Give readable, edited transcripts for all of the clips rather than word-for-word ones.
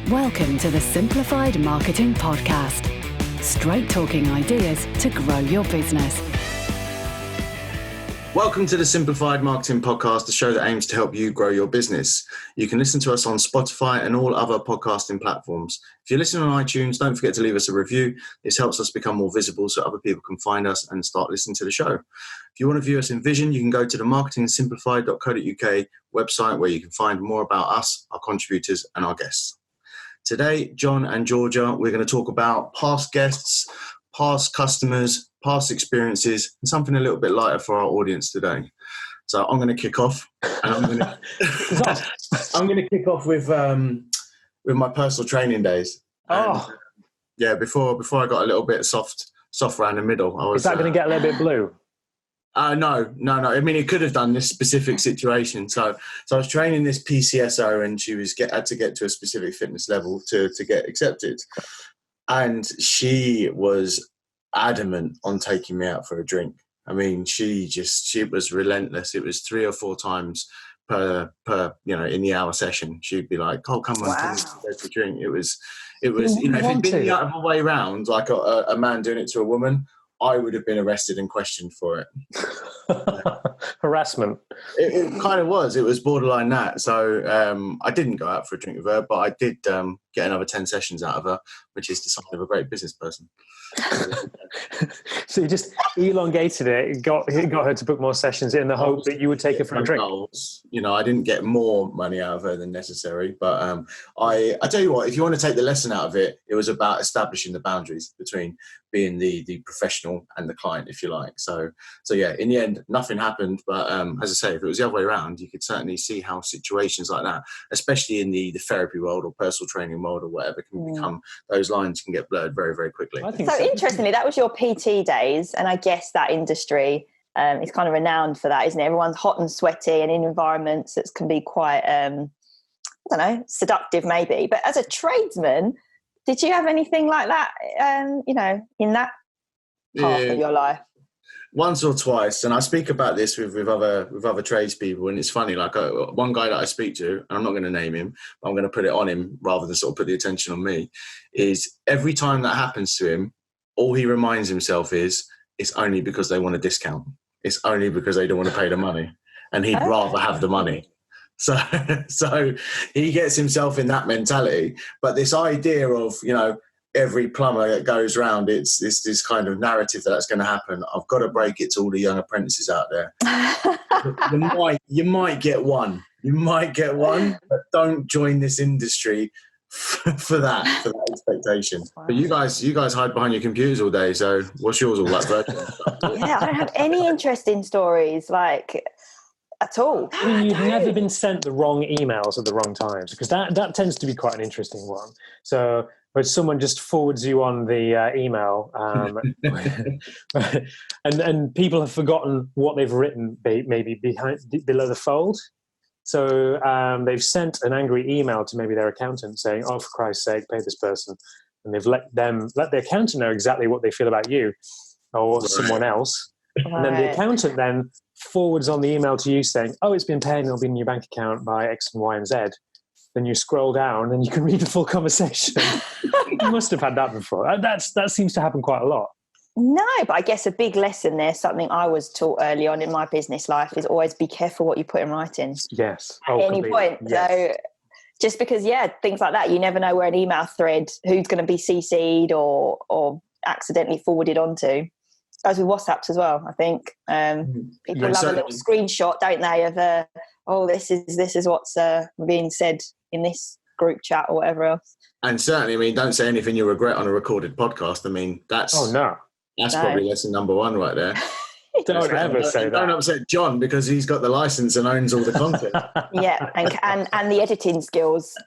Welcome to the Simplified Marketing Podcast. Straight talking ideas to grow your business. Welcome to the Simplified Marketing Podcast, the show that aims to help you grow your business. You can listen to us on Spotify and all other podcasting platforms. If you're listening on iTunes, don't forget to leave us a review. This helps us become more visible so other people can find us and start listening to the show. If you want to view us in vision, you can go to the marketingsimplified.co.uk website where you can find more about us, our contributors and our guests. Today, John and Georgia, we're going to talk about past guests, past customers, past experiences, and something a little bit lighter for our audience today. So I'm going to kick off, and I'm going to kick off with my personal training days. Before I got a little bit soft around the middle. Is that going to get a little bit blue? No. I mean, it could have done this specific situation. So I was training this PCSO, and she had to get to a specific fitness level to get accepted. And she was adamant on taking me out for a drink. I mean, she was relentless. It was 3 or 4 times per in the hour session. She'd be like, "Oh, come on, come go for a drink." It was if it'd been the other way around, like a man doing it to a woman, I would have been arrested and questioned for it. Harassment. It kind of was. It was borderline that. So I didn't go out for a drink with her, but I did get another 10 sessions out of her, which is the sign of a great business person. So you just elongated it, got her to book more sessions in the hope that you would take her for a drink. Goals. I didn't get more money out of her than necessary, but I tell you what, if you want to take the lesson out of it, it was about establishing the boundaries between being the professional and the client, if you like. So yeah, in the end, nothing happened. But as I say, if it was the other way around, you could certainly see how situations like that, especially in the therapy world or personal training world or whatever, can become, those lines can get blurred very, very quickly. I think so. Interestingly, that was your PT days, and I guess that industry is kind of renowned for that, isn't it? Everyone's hot and sweaty and in environments that can be quite, seductive maybe. But as a tradesman, did you have anything like that, in that part of your life? Once or twice, and I speak about this with other tradespeople, and it's funny. Like one guy that I speak to, and I'm not going to name him, but I'm going to put it on him rather than sort of put the attention on me. Is every time that happens to him, all he reminds himself is it's only because they want a discount. It's only because they don't want to pay the money, and he'd rather have the money. So he gets himself in that mentality. But this idea of, every plumber that goes round, it's this kind of narrative that's going to happen. I've got to break it to all the young apprentices out there. You might get one, but don't join this industry for that expectation. But you guys hide behind your computers all day. So what's yours all like, virtual? Yeah, I don't have any interesting stories at all. You've never been sent the wrong emails at the wrong times, because that tends to be quite an interesting one. So when someone just forwards you on the email, and people have forgotten what they've written maybe below the fold. So they've sent an angry email to maybe their accountant saying, "Oh, for Christ's sake, pay this person," and they've let the accountant know exactly what they feel about you or someone else, and then the accountant then forwards on the email to you saying, "Oh, it's been paid and it'll be in your bank account by X and Y and Z." Then you scroll down and you can read the full conversation. You must have had that before. That seems to happen quite a lot. No, but I guess a big lesson there, something I was taught early on in my business life, is always be careful what you put in writing. Yes. At any point. Yes. So just because, things like that, you never know where an email thread, who's going to be CC'd or accidentally forwarded onto. As with WhatsApps as well, I think. People love a little screenshot, don't they, of, this is what's being said in this group chat or whatever else. And certainly, don't say anything you regret on a recorded podcast. That's probably lesson number 1 right there. Don't ever say that. Don't upset John because he's got the license and owns all the content. Yeah, and the editing skills,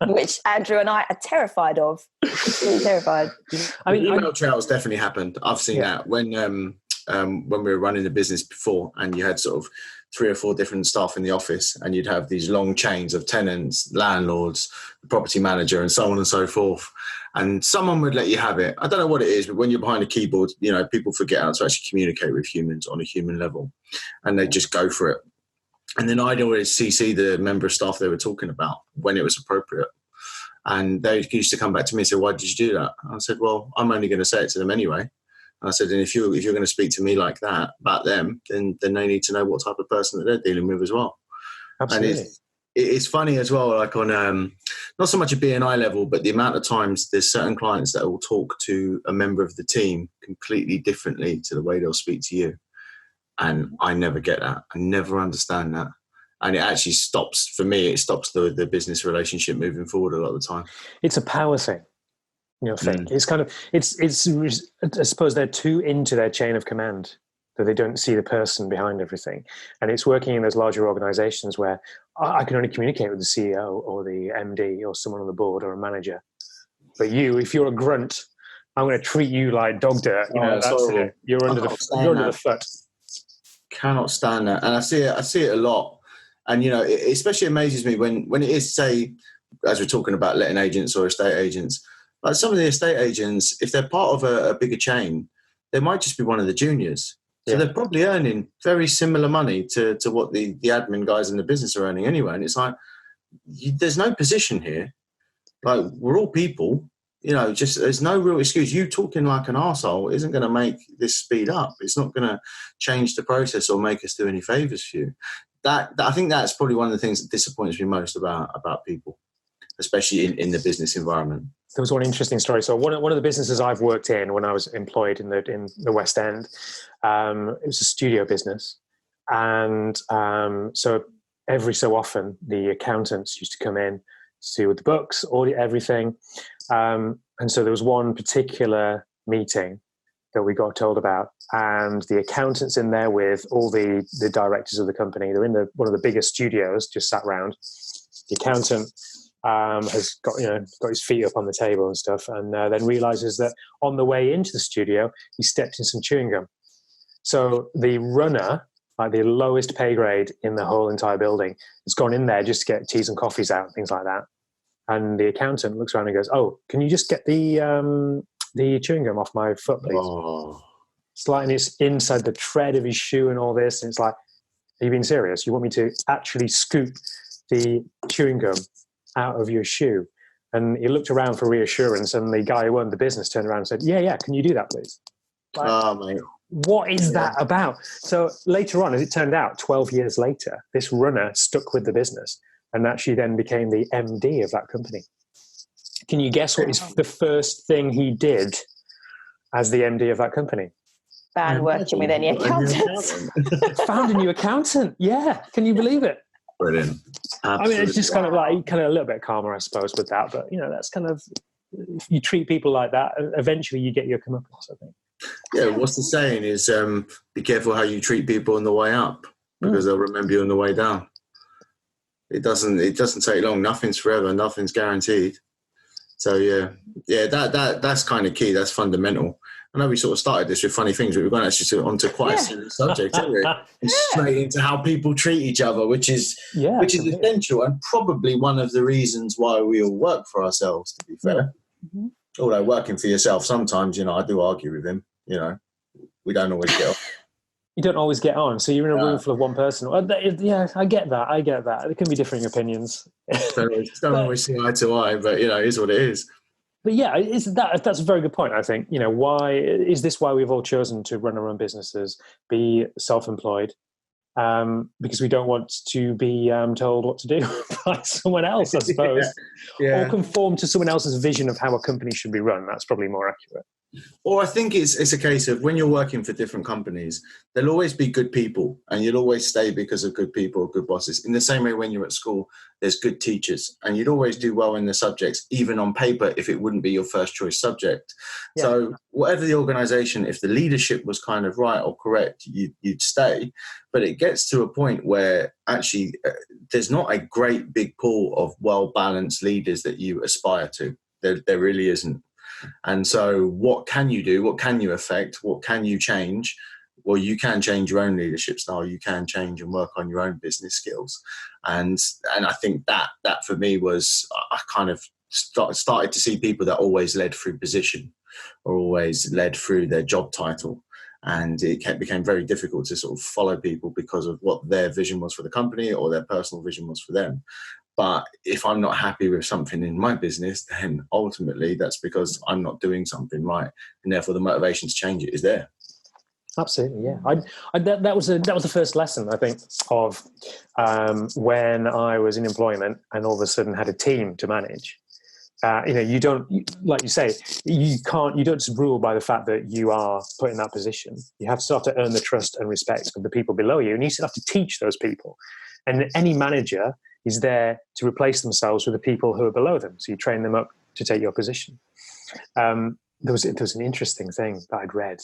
which Andrew and I are terrified of. Really terrified. I mean, email trails definitely happened. I've seen that when we were running the business before, and you had sort of 3 or 4 different staff in the office, and you'd have these long chains of tenants, landlords, the property manager, and so on and so forth. And someone would let you have it. I don't know what it is, but when you're behind a keyboard, people forget how to actually communicate with humans on a human level, and they just go for it. And then I'd always CC the member of staff they were talking about when it was appropriate. And they used to come back to me and say, why did you do that? And I said, well, I'm only going to say it to them anyway. And I said, and if you're going to speak to me like that about them, then they need to know what type of person that they're dealing with as well. Absolutely. And it's funny as well, like on not so much a BNI level, but the amount of times there's certain clients that will talk to a member of the team completely differently to the way they'll speak to you. And I never get that. I never understand that. And it actually stops, for me, it stops the business relationship moving forward a lot of the time. It's a power thing. I think it's kind of, it's, I suppose they're too into their chain of command that they don't see the person behind everything. And it's working in those larger organizations where I can only communicate with the CEO or the MD or someone on the board or a manager. But you, if you're a grunt, I'm going to treat you like dog dirt. That's it. You're under the foot. Cannot stand that. And I see it a lot. And, it especially amazes me when it is, say, as we're talking about letting agents or estate agents, like some of the estate agents, if they're part of a bigger chain, they might just be one of the juniors. So they're probably earning very similar money to what the admin guys in the business are earning anyway. And it's like, there's no position here. Like, we're all people, just there's no real excuse. You talking like an arsehole isn't going to make this speed up. It's not going to change the process or make us do any favours for you. That I think that's probably one of the things that disappoints me most about people, especially in the business environment. There was one interesting story. So one of the businesses I've worked in when I was employed in the West End, it was a studio business. And so every so often the accountants used to come in to do with the books, audit everything. And so there was one particular meeting that we got told about, and the accountant's in there with all the directors of the company. They're in one of the biggest studios, just sat round. The accountant has got his feet up on the table and stuff, and then realizes that on the way into the studio he stepped in some chewing gum. So the runner, like the lowest pay grade in the whole entire building, has gone in there just to get teas and coffees out and things like that. And the accountant looks around and goes, "Oh, can you just get the chewing gum off my foot, please?" Oh. It's like, and it's inside the tread of his shoe and all this, and it's like, are you being serious? You want me to actually scoop the chewing gum out of your shoe? And he looked around for reassurance, and the guy who owned the business turned around and said, yeah, can you do that, please? Like, mate. What is that about? So later on, as it turned out, 12 years later, this runner stuck with the business and actually then became the MD of that company. Can you guess what is the first thing he did as the MD of that company? Ban working with any accountants. Found a new accountant. Yeah. Can you believe it? Brilliant. Absolutely. I mean, it's just kind of a little bit calmer, I suppose, with that. But, that's kind of, if you treat people like that, eventually you get your comeuppance, I think. Yeah, what's the saying is be careful how you treat people on the way up, because they'll remember you on the way down. It doesn't take long. Nothing's forever. Nothing's guaranteed. So that's kind of key. That's fundamental. I know we sort of started this with funny things, but we're going actually onto quite a serious subject, aren't we? Straight into how people treat each other, which is essential, and probably one of the reasons why we all work for ourselves, to be fair. Mm-hmm. Although working for yourself, sometimes, I do argue with him. We don't always get on. You don't always get on. So you're in a room full of one person. Yeah, I get that. There can be differing opinions. Don't always see eye to eye, but, it is what it is. But yeah, that's a very good point, I think. Why is this why we've all chosen to run our own businesses, be self-employed? Because we don't want to be told what to do by someone else, I suppose. Or conform to someone else's vision of how a company should be run. That's probably more accurate. Or I think it's a case of when you're working for different companies, there'll always be good people, and you'll always stay because of good people or good bosses. In the same way, when you're at school, there's good teachers, and you'd always do well in the subjects, even on paper, if it wouldn't be your first choice subject. Yeah. So whatever the organization, if the leadership was kind of right or correct, you'd stay. But it gets to a point where actually there's not a great big pool of well-balanced leaders that you aspire to. There really isn't. And so what can you do? What can you affect? What can you change? Well, you can change your own leadership style. You can change and work on your own business skills. And I think that for me was, I kind of started to see people that always led through position or always led through their job title. And it became very difficult to sort of follow people because of what their vision was for the company or their personal vision was for them. But if I'm not happy with something in my business, then ultimately that's because I'm not doing something right, and therefore the motivation to change it is there. Absolutely, yeah. That was the first lesson, I think, of when I was in employment and all of a sudden had a team to manage. You don't, like you say, you don't just rule by the fact that you are put in that position. You have to start to earn the trust and respect of the people below you, and you still have to teach those people. And any manager is there to replace themselves with the people who are below them. So you train them up to take your position. There was an interesting thing that I'd read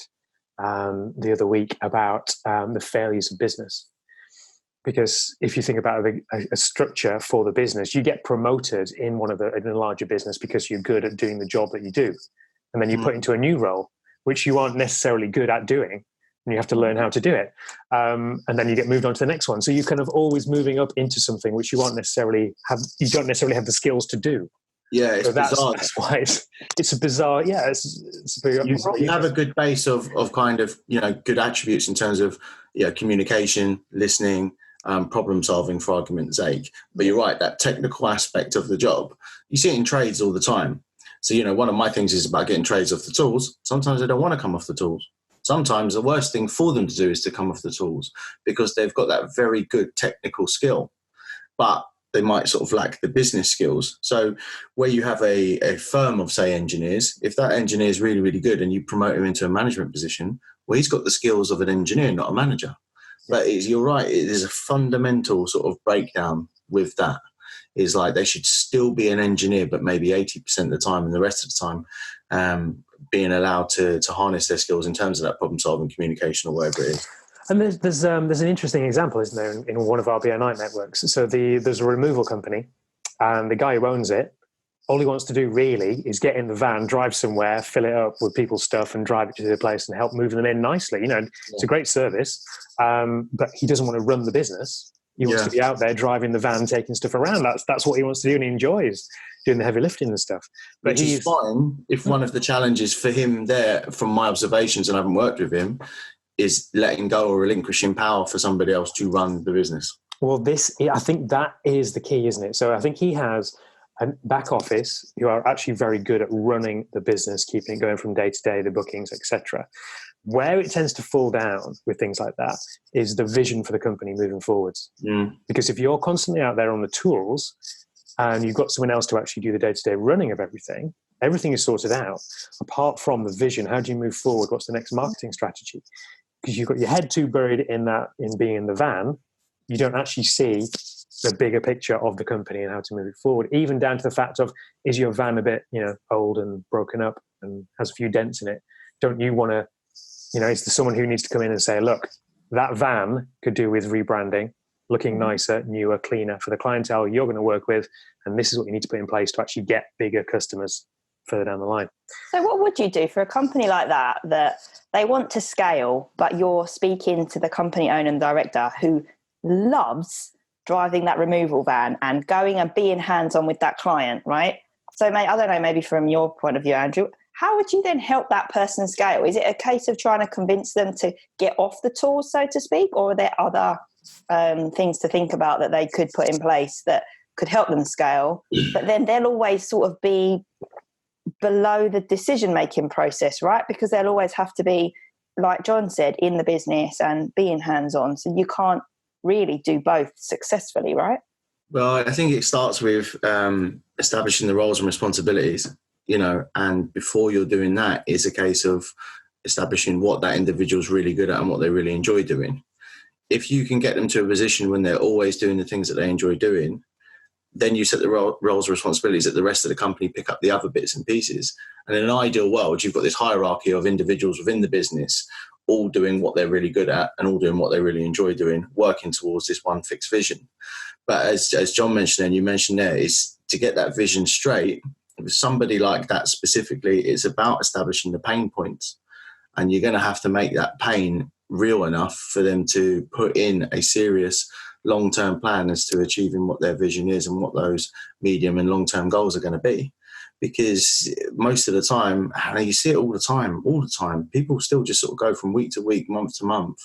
the other week about the failures of business. Because if you think about a structure for the business, you get promoted in a larger business because you're good at doing the job that you do. And then you put into a new role, which you aren't necessarily good at doing. And you have to learn how to do it. And then you get moved on to the next one. So you're kind of always moving up into something which you don't necessarily have the skills to do. Yeah, it's bizarre. That's why it's a bizarre. Yeah, it's you have a good base of kind of good attributes in terms of communication, listening, problem solving, for argument's sake. But you're right, that technical aspect of the job, you see it in trades all the time. So one of my things is about getting trades off the tools. Sometimes they don't want to come off the tools. Sometimes the worst thing for them to do is to come off the tools because they've got that very good technical skill, but they might sort of lack the business skills. So where you have a firm of, say, engineers, if that engineer is really, really good and you promote him into a management position, well, he's got the skills of an engineer, not a manager. But you're right, it is a fundamental sort of breakdown with that. Is like they should still be an engineer, but maybe 80% of the time, and the rest of the time being allowed to harness their skills in terms of that problem solving, communication, or whatever it is. And there's an interesting example, isn't there, in one of our BNI networks? So there's a removal company, and the guy who owns it, all he wants to do really is get in the van, drive somewhere, fill it up with people's stuff, and drive it to the place and help move them in nicely. It's a great service, but he doesn't want to run the business. He wants to be out there driving the van, taking stuff around. That's what he wants to do, and he enjoys doing the heavy lifting and stuff. But which is fine if one of the challenges for him there, from my observations, and I haven't worked with him, is letting go or relinquishing power for somebody else to run the business. Well, I think that is the key, isn't it? So I think he has a back office who are actually very good at running the business, keeping it going from day to day, the bookings, etc. Where it tends to fall down with things like that is the vision for the company moving forwards. Because if you're constantly out there on the tools and you've got someone else to actually do the day-to-day running of everything is sorted out. Apart from the vision, how do you move forward? What's the next marketing strategy? Because you've got your head too buried in being in the van, you don't actually see the bigger picture of the company and how to move it forward, even down to the fact of, is your van a bit, old and broken up and has a few dents in it? Don't you want to, is there someone who needs to come in and say, look, that van could do with rebranding, looking nicer, newer, cleaner for the clientele you're going to work with, and this is what you need to put in place to actually get bigger customers further down the line. So what would you do for a company like that they want to scale, but you're speaking to the company owner and director who loves driving that removal van and going and being hands-on with that client, right? So I don't know, maybe from your point of view, Andrew, how would you then help that person scale? Is it a case of trying to convince them to get off the tools, so to speak, or are there other things to think about that they could put in place that could help them scale? But then they'll always sort of be below the decision-making process, right? Because they'll always have to be, like John said, in the business and being hands-on. So you can't really do both successfully, right? Well, I think it starts with establishing the roles and responsibilities, and before you're doing that, it's a case of establishing what that individual's really good at and what they really enjoy doing. If you can get them to a position when they're always doing the things that they enjoy doing, then you set the roles and responsibilities that the rest of the company pick up the other bits and pieces. And in an ideal world, you've got this hierarchy of individuals within the business, all doing what they're really good at and all doing what they really enjoy doing, working towards this one fixed vision. But as John mentioned and you mentioned there, is to get that vision straight, with somebody like that specifically, it's about establishing the pain points. And you're going to have to make that pain real enough for them to put in a serious long-term plan as to achieving what their vision is and what those medium and long-term goals are going to be. Because most of the time, and you see it all the time, people still just sort of go from week to week, month to month,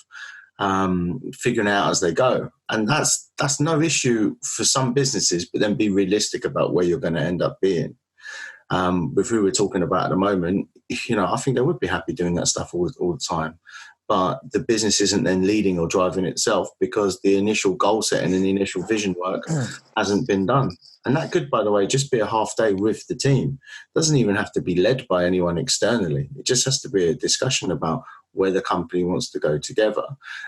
figuring it out as they go. And that's no issue for some businesses, but then be realistic about where you're going to end up being. With who we're talking about at the moment, I think they would be happy doing that stuff all the time. But the business isn't then leading or driving itself because the initial goal setting and the initial vision work hasn't been done. And that could, by the way, just be a half day with the team. It doesn't even have to be led by anyone externally. It just has to be a discussion about where the company wants to go together.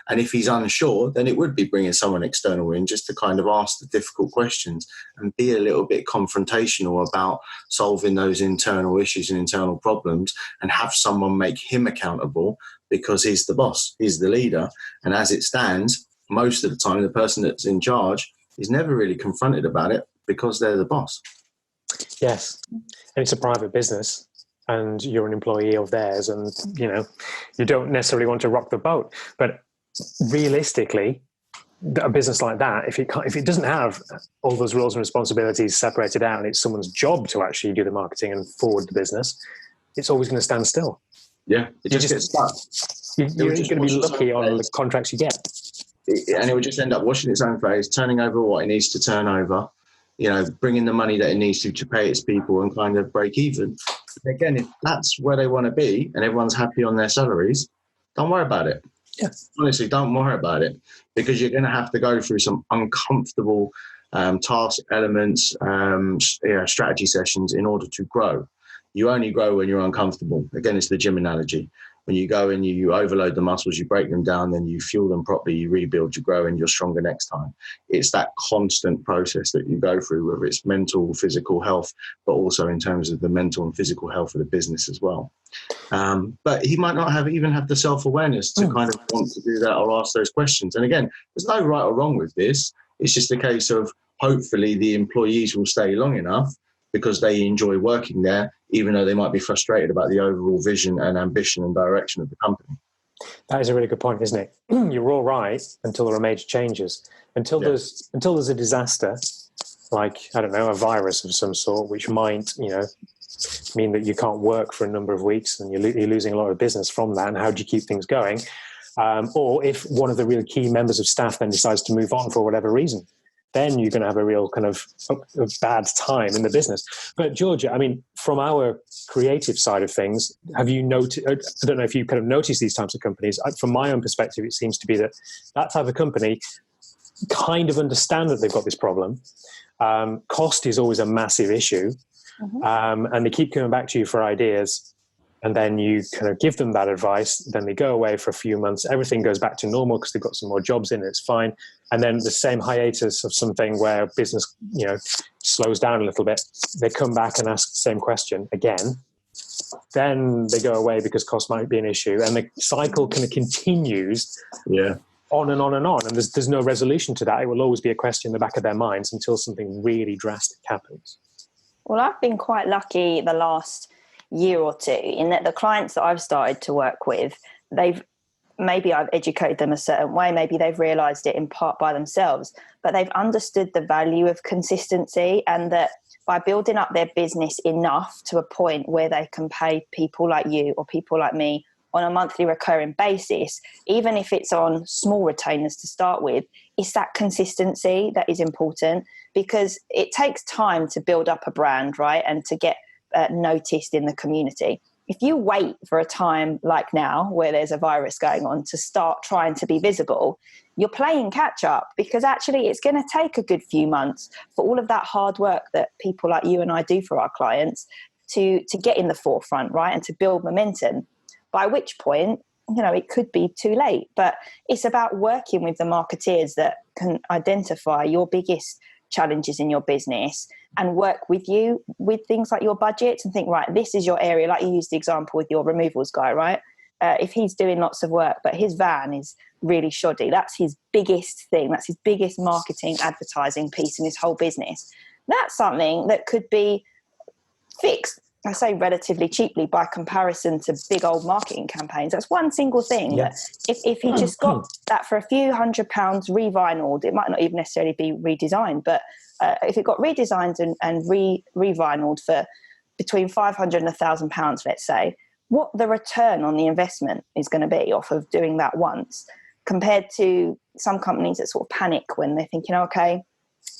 And if he's unsure, then it would be bringing someone external in just to kind of ask the difficult questions and be a little bit confrontational about solving those internal issues and internal problems, and have someone make him accountable because he's the boss, he's the leader. And as it stands, most of the time, the person that's in charge is never really confronted about it because they're the boss. Yes. And it's a private business, and you're an employee of theirs, and you don't necessarily want to rock the boat. But realistically, a business like that, if it doesn't have all those roles and responsibilities separated out, and it's someone's job to actually do the marketing and forward the business, it's always going to stand still. Yeah, it just gets stuck. You're going to be lucky on the contracts you get. And it would just end up washing its own face, turning over what it needs to turn over, bringing the money that it needs to pay its people and kind of break even. Again, if that's where they want to be and everyone's happy on their salaries, don't worry about it. Yeah. Honestly, don't worry about it, because you're going to have to go through some uncomfortable task elements, strategy sessions in order to grow. You only grow when you're uncomfortable. Again, it's the gym analogy. When you go and you overload the muscles, you break them down, then you fuel them properly, you rebuild, you grow, and you're stronger next time. It's that constant process that you go through, whether it's mental, physical health, but also in terms of the mental and physical health of the business as well. But he might not even have the self-awareness to kind of want to do that or ask those questions. And again, there's no right or wrong with this. It's just a case of hopefully the employees will stay long enough because they enjoy working there, even though they might be frustrated about the overall vision and ambition and direction of the company. That is a really good point, isn't it? You're all right until there are major changes. Until there's a disaster, like, I don't know, a virus of some sort, which might, mean that you can't work for a number of weeks and you're losing a lot of business from that. And how do you keep things going? Or if one of the real key members of staff then decides to move on for whatever reason, then you're going to have a real kind of a bad time in the business. But Georgia, I mean, from our creative side of things, have you noticed, I don't know if you kind of notice these types of companies. From my own perspective, it seems to be that type of company kind of understand that they've got this problem. Cost is always a massive issue. And they keep coming back to you for ideas. And then you kind of give them that advice. Then they go away for a few months. Everything goes back to normal because they've got some more jobs in. It's fine. And then the same hiatus of something where business, slows down a little bit. They come back and ask the same question again. Then they go away because cost might be an issue. And the cycle kind of continues on and on and on. And there's no resolution to that. It will always be a question in the back of their minds until something really drastic happens. Well, I've been quite lucky the last year or two in that the clients that I've started to work with, I've educated them a certain way, maybe they've realized it in part by themselves, but they've understood the value of consistency, and that by building up their business enough to a point where they can pay people like you or people like me on a monthly recurring basis, even if it's on small retainers to start with, it's that consistency that is important, because it takes time to build up a brand, right? And to get noticed in the community. If you wait for a time like now where there's a virus going on to start trying to be visible, you're playing catch up, because actually it's going to take a good few months for all of that hard work that people like you and I do for our clients to get in the forefront, right? And to build momentum, by which point, it could be too late. But it's about working with the marketeers that can identify your biggest challenges in your business and work with you with things like your budget and think, right, this is your area. Like you used the example with your removals guy, right? If he's doing lots of work, but his van is really shoddy, that's his biggest thing. That's his biggest marketing, advertising piece in his whole business. That's something that could be fixed, I say relatively cheaply by comparison to big old marketing campaigns. That's one single thing. Yes. If he just got that for a few £100 revinyled, it might not even necessarily be redesigned, but if it got redesigned and revinyled for between £500 and £1,000, let's say, what the return on the investment is going to be off of doing that once. compared to some companies that sort of panic when they're thinking, okay,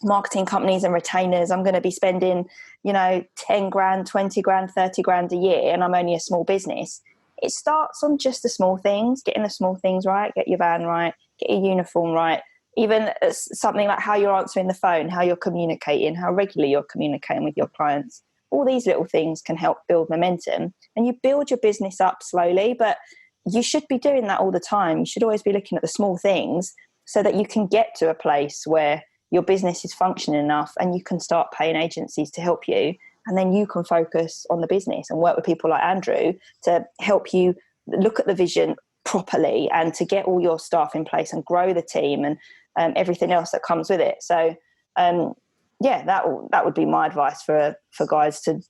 marketing companies and retainers, I'm going to be spending, 10 grand, 20 grand, 30 grand a year, and I'm only a small business. It starts on just the small things, getting the small things right, get your van right, get your uniform right. Even something like how you're answering the phone, how you're communicating, how regularly you're communicating with your clients. All these little things can help build momentum, and you build your business up slowly, but you should be doing that all the time. You should always be looking at the small things so that you can get to a place where your business is functioning enough and you can start paying agencies to help you. And then you can focus on the business and work with people like Andrew to help you look at the vision properly and to get all your staff in place and grow the team and everything else that comes with it. So, that would be my advice for guys, to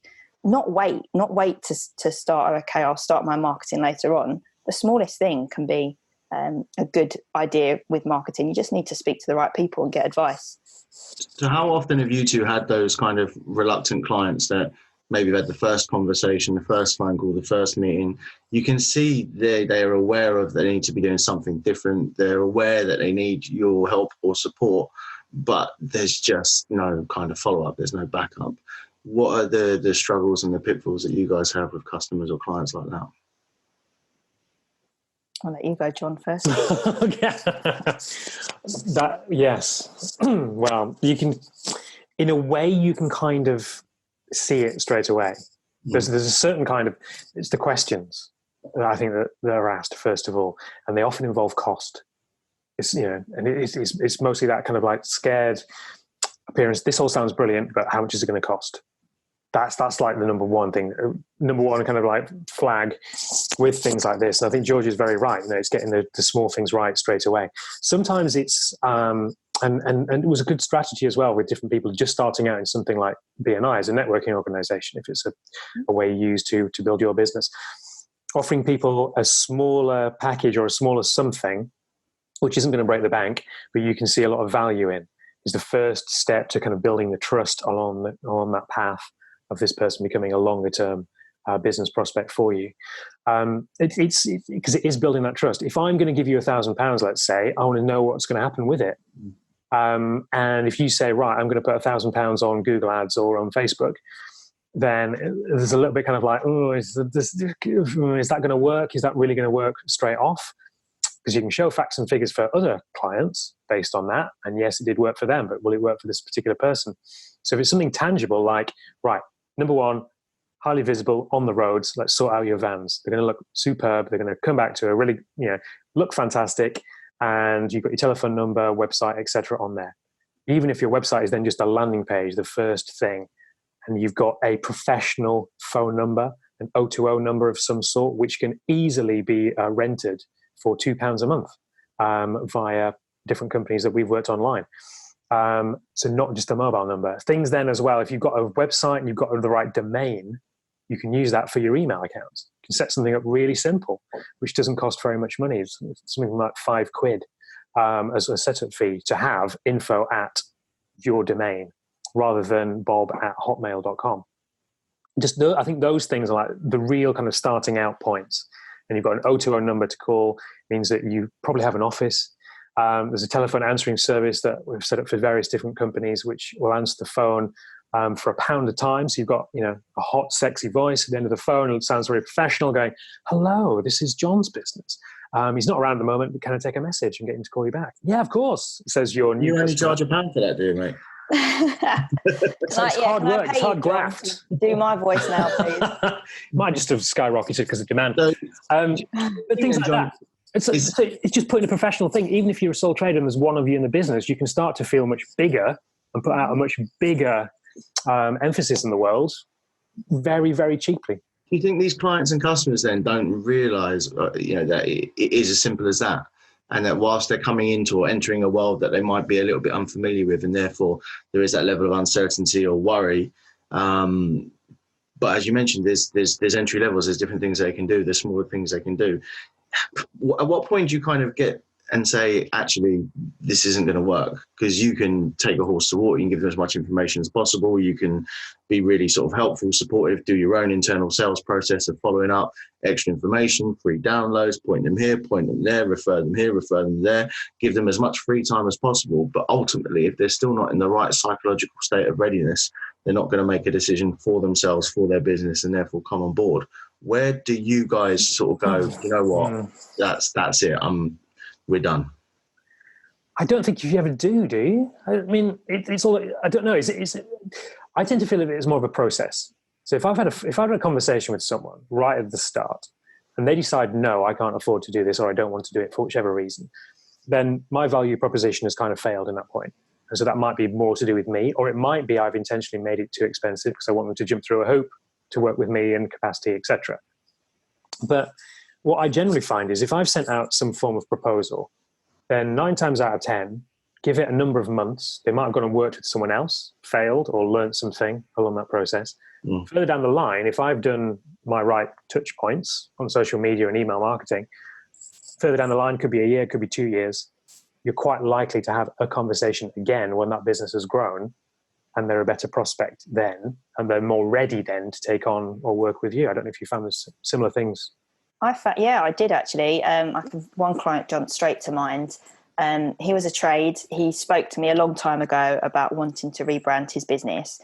not wait to start. Okay, I'll start my marketing later on. The smallest thing can be a good idea with marketing. You just need to speak to the right people and get advice. So how often have you two had those kind of reluctant clients that maybe had the first conversation, the first phone call, the first meeting? You can see they are aware of they need to be doing something different. They're aware that they need your help or support, but there's just no kind of follow-up. There's no backup. What are the struggles and the pitfalls that you guys have with customers or clients like that? I'll let you go, John, first. Yes. Well, you can, in a way, you can kind of see it straight away. There's a certain kind of, it's the questions that I think that are asked first of all, and they often involve cost. It's, and it's mostly that kind of like scared appearance. This all sounds brilliant, but how much is it going to cost? That's like the number one thing, number one kind of like flag with things like this. And I think George is very right. It's getting the small things right straight away. Sometimes it's, and it was a good strategy as well with different people just starting out in something like BNI as a networking organization, if it's a way you use to build your business. Offering people a smaller package or a smaller something, which isn't going to break the bank, but you can see a lot of value in, is the first step to kind of building the trust along that path of this person becoming a longer term business prospect for you. It's because it is building that trust. If I'm going to give you £1,000, let's say, I want to know what's going to happen with it. And if you say, right, I'm going to put £1,000 on Google Ads or on Facebook, then there's a little bit kind of like, oh, is that going to work? Is that really going to work straight off? Because you can show facts and figures for other clients based on that. And yes, it did work for them, but will it work for this particular person? So if it's something tangible, like, right, number one, highly visible on the roads, let's sort out your vans. They're going to look superb. They're going to come back to a really, look fantastic. And you've got your telephone number, website, etc. on there. Even if your website is then just a landing page, the first thing, and you've got a professional phone number, an O2O number of some sort, which can easily be rented for £2 a month via different companies that we've worked online. So not just a mobile number. Things then as well, if you've got a website and you've got the right domain, you can use that for your email accounts. You can set something up really simple, which doesn't cost very much money. It's something like £5 as a setup fee to have info at your domain rather than bob@hotmail.com. I think those things are like the real kind of starting out points. And you've got an O2O number to call, means that you probably have an office. There's a telephone answering service that we've set up for various different companies, which will answer the phone for £1 a time. So you've got, a hot, sexy voice at the end of the phone. It sounds very professional going, hello, this is John's business. He's not around at the moment, but can I take a message and get him to call you back? Yeah, of course, says your new customer. You only charge £1 for that, do you, mate? So it's hard work, it's hard graft. Do my voice now, please. Might just have skyrocketed because of demand. But things like that. It's just putting a professional thing. Even if you're a sole trader and there's one of you in the business, you can start to feel much bigger and put out a much bigger emphasis in the world very, very cheaply. Do you think these clients and customers then don't realise, that it is as simple as that? And that whilst they're coming into or entering a world that they might be a little bit unfamiliar with, and therefore there is that level of uncertainty or worry. But as you mentioned, there's entry levels, there's different things they can do, there's smaller things they can do. At what point do you kind of get and say, actually, this isn't going to work, because you can take a horse to water. You can give them as much information as possible. You can be really sort of helpful, supportive, do your own internal sales process of following up, extra information, free downloads, point them here, point them there, refer them here, refer them there, give them as much free time as possible. But ultimately, if they're still not in the right psychological state of readiness, they're not going to make a decision for themselves, for their business, and therefore come on board. Where do you guys sort of go, you know what, that's it, we're done? I don't think you ever do you? I mean, it's all, I don't know. I tend to feel of it as more of a process. So if I've had a conversation with someone right at the start and they decide, no, I can't afford to do this, or I don't want to do it for whichever reason, then my value proposition has kind of failed in that point. And so that might be more to do with me, or it might be I've intentionally made it too expensive because I want them to jump through a hoop to work with me in capacity, etc. But what I generally find is if I've sent out some form of proposal, then 9 times out of 10, give it a number of months. They might have gone and worked with someone else, failed, or learned something along that process. Further down the line, if I've done my right touch points on social media and email marketing, further down the line, could be a year, could be 2 years, you're quite likely to have a conversation again when that business has grown and they're a better prospect then, and they're more ready then to take on or work with you. I don't know if you found similar things. I did actually. One client jumped straight to mind. He was a trade. He spoke to me a long time ago about wanting to rebrand his business.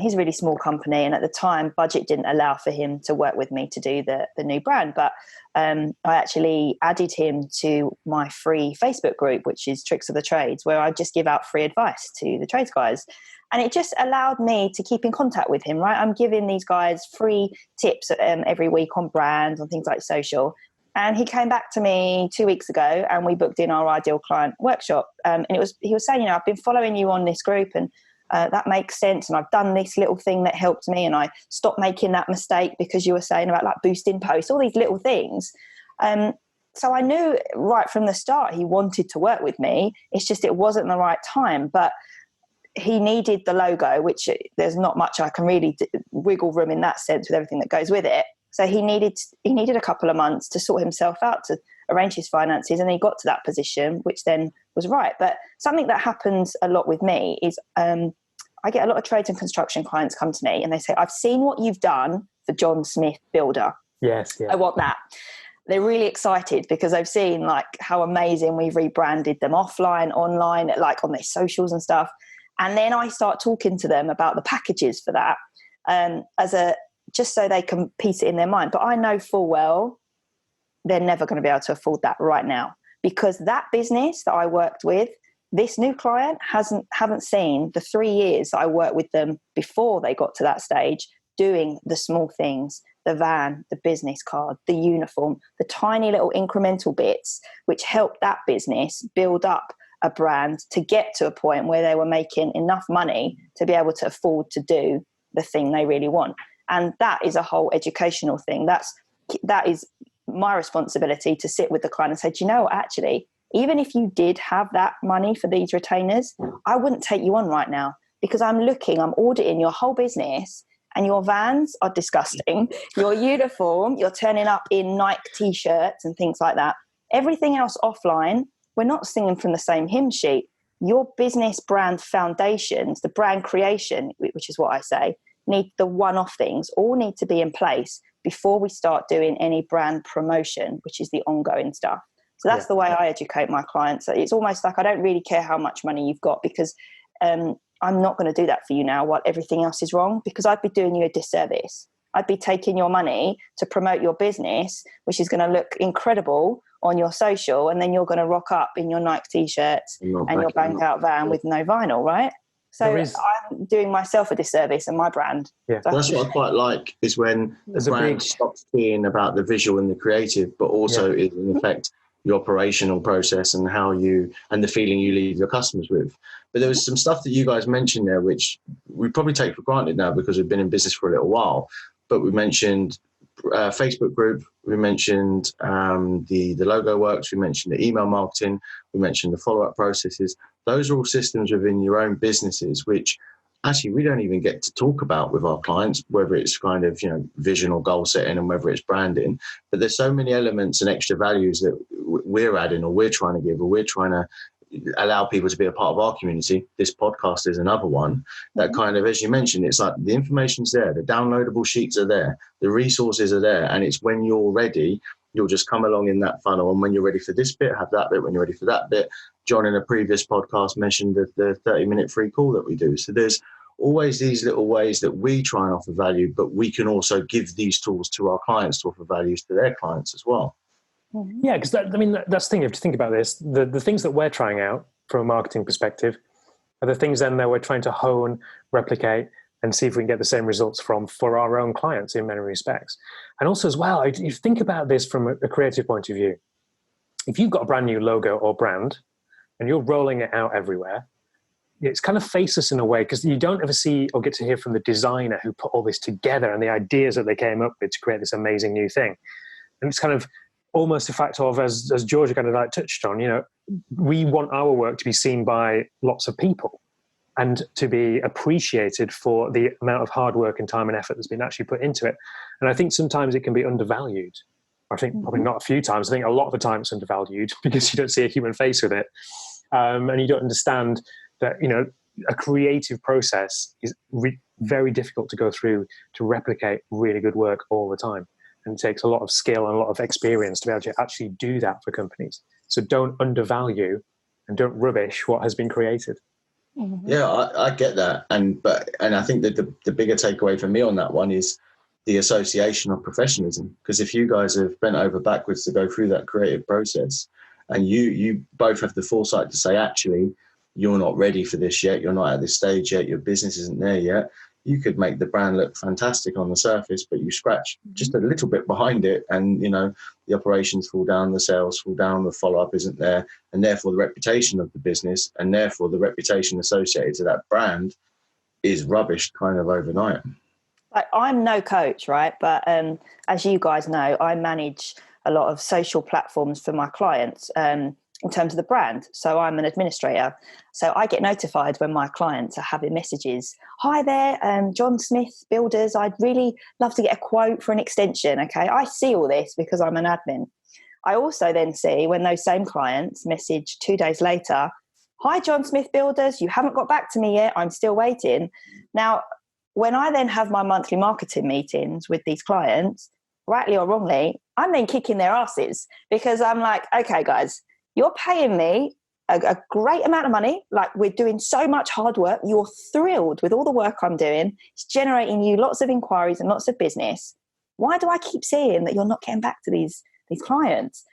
He's a really small company, and at the time, budget didn't allow for him to work with me to do the new brand. But I actually added him to my free Facebook group, which is Tricks of the Trades, where I just give out free advice to the trades guys. And it just allowed me to keep in contact with him, right? I'm giving these guys free tips every week on brands, on things like social. And he came back to me 2 weeks ago and we booked in our ideal client workshop. And he was saying, I've been following you on this group and that makes sense. And I've done this little thing that helped me and I stopped making that mistake because you were saying about like boosting posts, all these little things. So I knew right from the start he wanted to work with me. It's just it wasn't the right time. But he needed the logo, which there's not much I can really wiggle room in that sense with everything that goes with it. So he needed a couple of months to sort himself out, to arrange his finances, and he got to that position, which then was right. But something that happens a lot with me is I get a lot of trades and construction clients come to me and they say, I've seen what you've done for John Smith Builder. Yes. Yeah. I want that. They're really excited because they've seen like how amazing we've rebranded them offline, online, like on their socials and stuff. And then I start talking to them about the packages for that just so they can piece it in their mind. But I know full well they're never going to be able to afford that right now, because that business that I worked with, this new client haven't seen the 3 years that I worked with them before they got to that stage, doing the small things, the van, the business card, the uniform, the tiny little incremental bits, which helped that business build up a brand to get to a point where they were making enough money to be able to afford to do the thing they really want. And that is a whole educational thing. That is my responsibility to sit with the client and say, do you know what, actually, even if you did have that money for these retainers, I wouldn't take you on right now, because I'm auditing your whole business and your vans are disgusting. Your uniform, you're turning up in Nike t-shirts and things like that. Everything else offline, we're not singing from the same hymn sheet. Your business brand foundations, the brand creation, which is what I say, need the one-off things, all need to be in place before we start doing any brand promotion, which is the ongoing stuff. So that's the way I educate my clients. It's almost like I don't really care how much money you've got, because I'm not going to do that for you now while everything else is wrong, because I'd be doing you a disservice. I'd be taking your money to promote your business, which is going to look incredible on your social, and then you're going to rock up in your Nike t-shirts and your banged out van with no vinyl, right? So I'm doing myself a disservice and my brand. Yeah. So that's what I quite like, is when the brand stops being about the visual and the creative, but also is in effect the operational process and how and the feeling you leave your customers with. But there was some stuff that you guys mentioned there, which we probably take for granted now because we've been in business for a little while. But we mentioned Facebook group, we mentioned the logo works, we mentioned the email marketing, we mentioned the follow-up processes. Those are all systems within your own businesses, which actually we don't even get to talk about with our clients, whether it's kind of, vision or goal setting and whether it's branding. But there's so many elements and extra values that we're adding or we're trying to give or we're trying to allow people to be a part of our community. This podcast is another one that kind of, as you mentioned, it's like the information's there, the downloadable sheets are there, the resources are there, and it's when you're ready, you'll just come along in that funnel, and when you're ready for this bit, have that bit. When you're ready for that bit, John in a previous podcast mentioned the 30-minute free call that we do. So there's always these little ways that we try and offer value, but we can also give these tools to our clients to offer values to their clients as well. Yeah, because that's the thing. You have to think about this. The things that we're trying out from a marketing perspective are the things then that we're trying to hone, replicate, and see if we can get the same results for our own clients in many respects. And also as well, if you think about this from a creative point of view, if you've got a brand new logo or brand and you're rolling it out everywhere, it's kind of faceless in a way because you don't ever see or get to hear from the designer who put all this together and the ideas that they came up with to create this amazing new thing. And it's kind of almost a fact of, as Georgia kind of like touched on, we want our work to be seen by lots of people and to be appreciated for the amount of hard work and time and effort that's been actually put into it. And I think sometimes it can be undervalued. I think probably not a few times. I think a lot of the time it's undervalued because you don't see a human face with it. And you don't understand that, a creative process is very difficult to go through to replicate really good work all the time. And it takes a lot of skill and a lot of experience to be able to actually do that for companies. So don't undervalue and don't rubbish what has been created. Yeah, I get that. And I think that the bigger takeaway for me on that one is the association of professionalism. Because if you guys have bent over backwards to go through that creative process and you both have the foresight to say, actually, you're not ready for this yet, you're not at this stage yet, your business isn't there yet, you could make the brand look fantastic on the surface, but you scratch just a little bit behind it and, the operations fall down, the sales fall down, the follow-up isn't there, and therefore the reputation of the business and therefore the reputation associated to that brand is rubbish kind of overnight. Like, I'm no coach, right? But as you guys know, I manage a lot of social platforms for my clients in terms of the brand. So I'm an administrator. So I get notified when my clients are having messages. Hi there, John Smith Builders. I'd really love to get a quote for an extension. Okay. I see all this because I'm an admin. I also then see when those same clients message 2 days later, hi, John Smith Builders. You haven't got back to me yet. I'm still waiting. Now, when I then have my monthly marketing meetings with these clients, rightly or wrongly, I'm then kicking their asses because I'm like, okay, guys, you're paying me a great amount of money. Like, we're doing so much hard work. You're thrilled with all the work I'm doing. It's generating you lots of inquiries and lots of business. Why do I keep seeing that you're not getting back to these clients?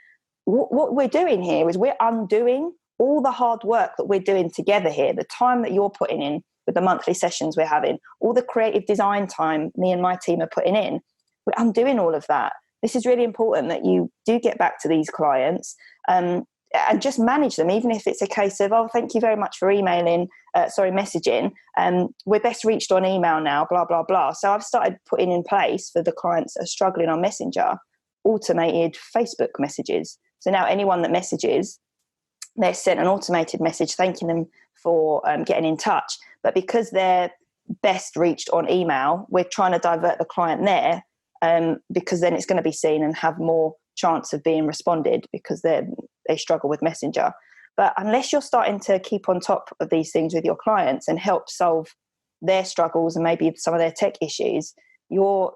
What we're doing here is we're undoing all the hard work that we're doing together here, the time that you're putting in with the monthly sessions we're having, all the creative design time me and my team are putting in. We're undoing all of that. This is really important that you do get back to these clients and just manage them, even if it's a case of, oh, thank you very much for messaging. We're best reached on email now, blah, blah, blah. So I've started putting in place for the clients that are struggling on Messenger, automated Facebook messages. So now anyone that messages, they're sent an automated message thanking them for getting in touch. But because they're best reached on email, we're trying to divert the client there because then it's going to be seen and have more chance of being responded because they struggle with Messenger. But unless you're starting to keep on top of these things with your clients and help solve their struggles and maybe some of their tech issues, you're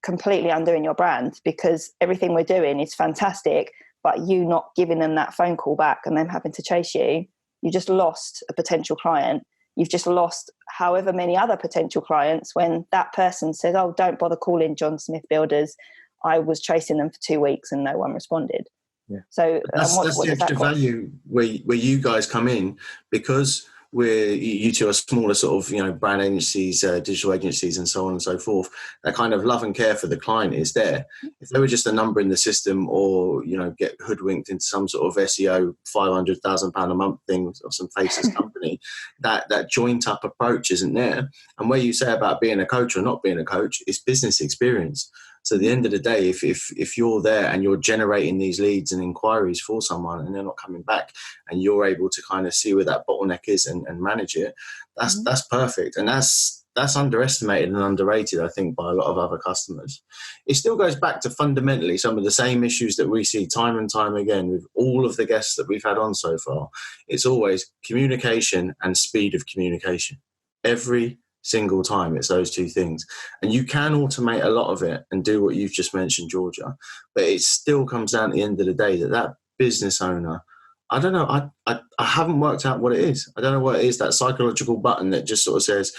completely undoing your brand because everything we're doing is fantastic, but you not giving them that phone call back and them having to chase you, you just lost a potential client. You've just lost however many other potential clients when that person says, oh, don't bother calling John Smith Builders. I was chasing them for 2 weeks and no one responded. Yeah. So that's the extra value where you guys come in, because you two are smaller sort of, brand agencies, digital agencies and so on and so forth. That kind of love and care for the client is there. If they were just a number in the system or, get hoodwinked into some sort of SEO £500,000 a month thing of some faceless company, that joint up approach isn't there. And where you say about being a coach or not being a coach is business experience. So at the end of the day, if you're there and you're generating these leads and inquiries for someone and they're not coming back, and you're able to kind of see where that bottleneck is and manage it, that's perfect. And that's underestimated and underrated, I think, by a lot of other customers. It still goes back to fundamentally some of the same issues that we see time and time again with all of the guests that we've had on so far. It's always communication and speed of communication. Every single time it's those two things. And you can automate a lot of it and do what you've just mentioned, Georgia, but it still comes down at the end of the day that business owner, I don't know, I haven't worked out what it is. I don't know what it is, that psychological button that just sort of says,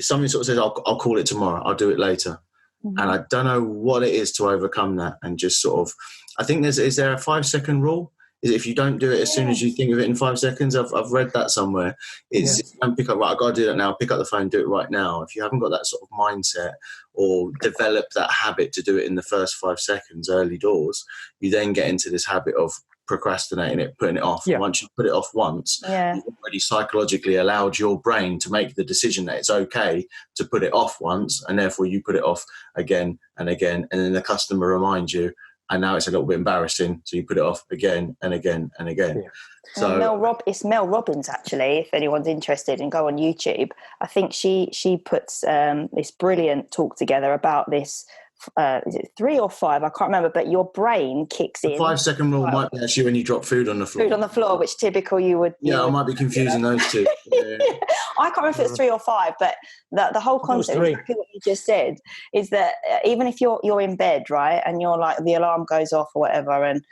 something sort of says, I'll call it tomorrow, I'll do it later. And I don't know what it is to overcome that and just sort of, I think is there a 5-second rule? Is if you don't do it as soon as you think of it in 5 seconds, I've read that somewhere. It's don't pick up, right, I've got to do that now, pick up the phone, do it right now. If you haven't got that sort of mindset or develop that habit to do it in the first 5 seconds, early doors, you then get into this habit of procrastinating it, putting it off. Yeah. Once you put it off once, you've already psychologically allowed your brain to make the decision that it's okay to put it off once, and therefore you put it off again and again, and then the customer reminds you, and now it's a little bit embarrassing, so you put it off again and again and again. Yeah. So it's Mel Robbins, actually, if anyone's interested, and go on YouTube. I think she puts this brilliant talk together about this. Is it 3 or 5? I can't remember, but your brain kicks in. The 5-second rule might be actually when you drop food on the floor. Food on the floor, which typical you would. Yeah, I might be confusing those two. Yeah. I can't remember if it's 3 or 5, but the whole concept, exactly what you just said, is that even if you're in bed, right, and you're like, the alarm goes off or whatever, and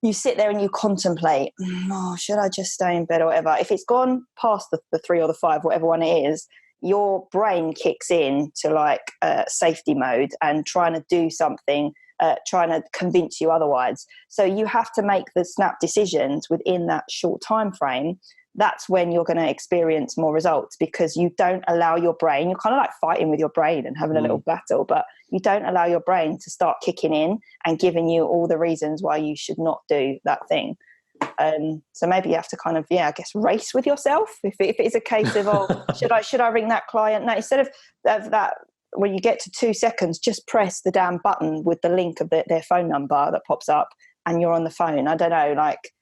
you sit there and you contemplate, should I just stay in bed or whatever? If it's gone past the 3 or the 5, whatever one it is, your brain kicks in to like safety mode and trying to do something, trying to convince you otherwise. So you have to make the snap decisions within that short time frame. That's when you're going to experience more results, because you don't allow your brain, you're kind of like fighting with your brain and having a little battle, but you don't allow your brain to start kicking in and giving you all the reasons why you should not do that thing. So maybe you have to kind of, I guess, race with yourself. If it is a case of, should I ring that client? No, instead of that, when you get to 2 seconds, just press the damn button with the link of their phone number that pops up and you're on the phone. I don't know, like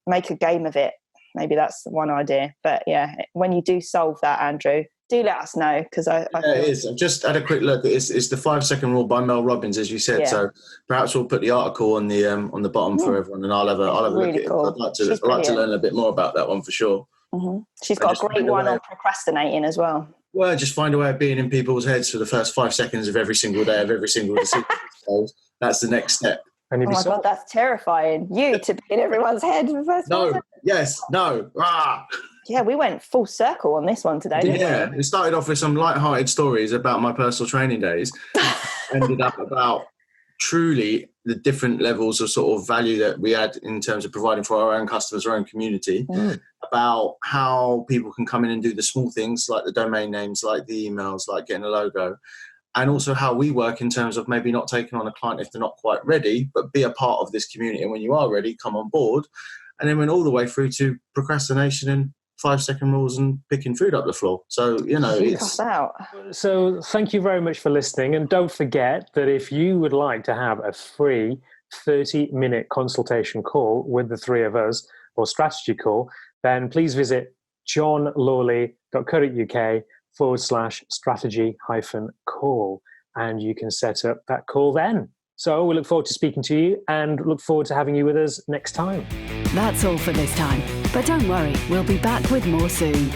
make a game of it. Maybe that's one idea. But yeah, when you do solve that, Andrew, do let us know, because I it is. I've just had a quick look. It's the 5-second rule by Mel Robbins, as you said. Yeah. So perhaps we'll put the article on the bottom for everyone, and I'll have a really look cool. at it. I'd like to learn a bit more about that one for sure. Mm-hmm. She's got a great one on procrastinating as well. Well, just find a way of being in people's heads for the first 5 seconds of every single day of every single decision. So that's the next step. Oh my God, that's terrifying. You to be in everyone's head for the first No, yes, no. Ah. Yeah, we went full circle on this one today. Yeah, it started off with some light-hearted stories about my personal training days. Ended up about truly the different levels of sort of value that we had in terms of providing for our own customers, our own community, about how people can come in and do the small things like the domain names, like the emails, like getting a logo, and also how we work in terms of maybe not taking on a client if they're not quite ready, but be a part of this community. And when you are ready, come on board. And then went all the way through to procrastination and 5-second rules and picking food up the floor. So, it's out. So thank you very much for listening. And don't forget that if you would like to have a free 30-minute consultation call with the three of us, or strategy call, then please visit johnlawley.co.uk/strategy-call, and you can set up that call then. So we look forward to speaking to you and look forward to having you with us next time. That's all for this time, but don't worry, we'll be back with more soon.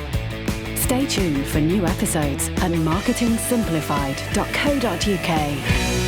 Stay tuned for new episodes at marketingsimplified.co.uk.